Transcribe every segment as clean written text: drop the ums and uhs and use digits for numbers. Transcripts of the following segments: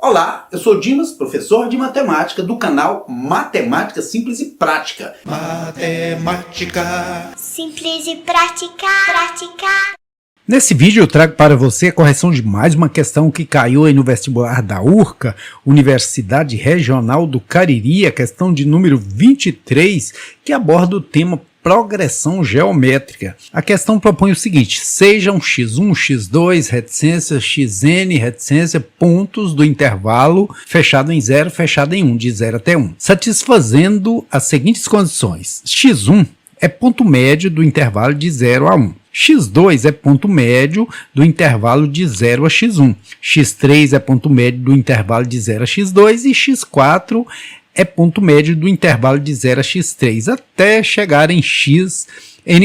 Olá, eu sou Dimas, professor de matemática do canal Matemática Simples e Prática. Matemática simples e prática. Nesse vídeo eu trago para você a correção de mais uma questão que caiu aí no vestibular da URCA, Universidade Regional do Cariri, a questão de número 23, que aborda o tema progressão geométrica. A questão propõe o seguinte: sejam x1, x2, reticência, xn, reticência, pontos do intervalo fechado em 0, fechado em 1, de 0 até 1, satisfazendo as seguintes condições. x1 é ponto médio do intervalo de 0 a 1. x2 é ponto médio do intervalo de 0 a x1. x3 é ponto médio do intervalo de 0 a x2 e x4 é ponto médio do intervalo de 0 a x3, até chegar em xn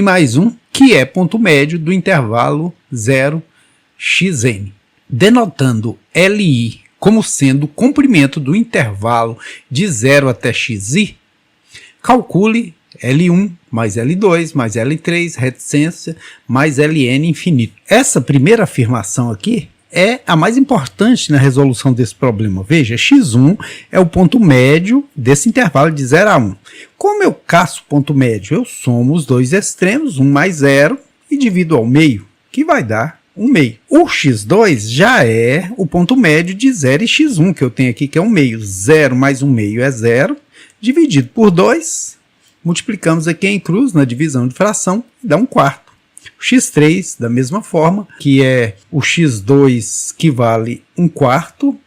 mais 1, que é ponto médio do intervalo 0xn. Denotando Li como sendo o comprimento do intervalo de 0 até xi, calcule L1 mais L2 mais L3, reticência, mais Ln infinito. Essa primeira afirmação aqui é a mais importante na resolução desse problema. Veja, x1 é o ponto médio desse intervalo de 0 a 1. Como eu caço o ponto médio? Eu somo os dois extremos, 1 mais 0, e divido ao meio, que vai dar 1 meio. O x2 já é o ponto médio de 0 e x1, que eu tenho aqui, que é 1 meio. 0 mais 1 meio é 0, dividido por 2, multiplicamos aqui em cruz na divisão de fração, dá 1 quarto. O x3, da mesma forma, que é o x2 que vale 1 quarto,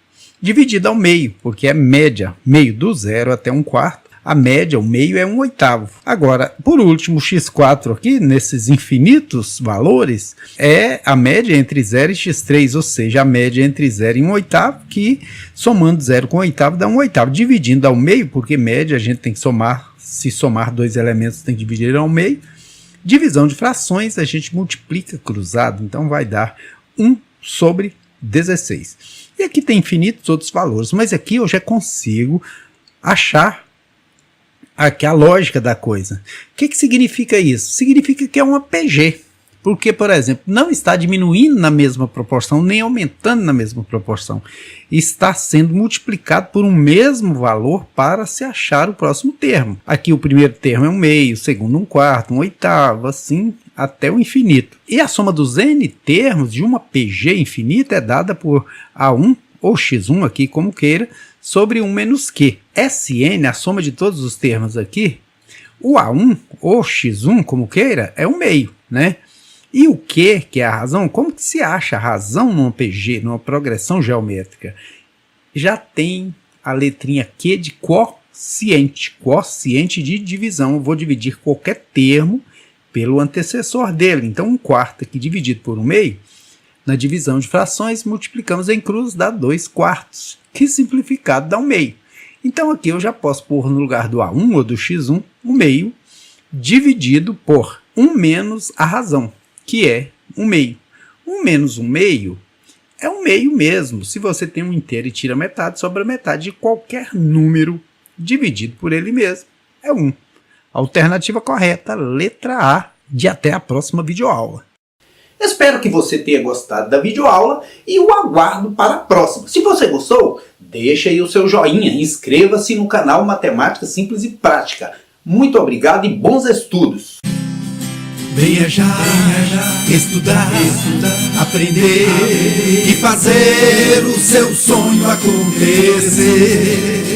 dividido ao meio, porque é média, meio do 0 até 1 quarto. A média, o meio, é 1 oitavo. Agora, por último, o x4 aqui, nesses infinitos valores, é a média entre 0 e x3, ou seja, a média entre 0 e 1 oitavo, que somando 0 com 1 oitavo dá 1 oitavo. Dividindo ao meio, porque média a gente tem que somar, se somar dois elementos tem que dividir ao meio. Divisão de frações, a gente multiplica cruzado, então vai dar 1 sobre 16. E aqui tem infinitos outros valores, mas aqui eu já consigo achar aqui a lógica da coisa. O que significa isso? Significa que é uma PG, porque, por exemplo, não está diminuindo na mesma proporção, nem aumentando na mesma proporção. Está sendo multiplicado por um mesmo valor para se achar o próximo termo. Aqui o primeiro termo é 1 meio, o segundo 1 quarto, 1 oitavo, assim até o infinito. E a soma dos n termos de uma PG infinita é dada por A1 ou x1 aqui, como queira, sobre 1 menos q. Sn, a soma de todos os termos aqui, o A1 ou x1, como queira, é 1 meio, né? E o q, que é a razão, como que se acha a razão numa PG, numa progressão geométrica? Já tem a letrinha q de quociente, quociente de divisão. Eu vou dividir qualquer termo pelo antecessor dele. Então, 1 quarto aqui dividido por 1 meio, na divisão de frações, multiplicamos em cruz, dá 2 quartos, que simplificado dá 1 meio. Então, aqui eu já posso pôr no lugar do A1 ou do x1, 1 meio, dividido por 1 menos a razão, que é 1 meio. 1 menos 1 meio é 1 meio mesmo. Se você tem um inteiro e tira metade, sobra metade de qualquer número dividido por ele mesmo. É 1. Alternativa correta, letra A, de até a próxima videoaula. Espero que você tenha gostado da videoaula e o aguardo para a próxima. Se você gostou, deixa aí o seu joinha e inscreva-se no canal Matemática Simples e Prática. Muito obrigado e bons estudos! Venha já, estudar, aprender e fazer o seu sonho acontecer.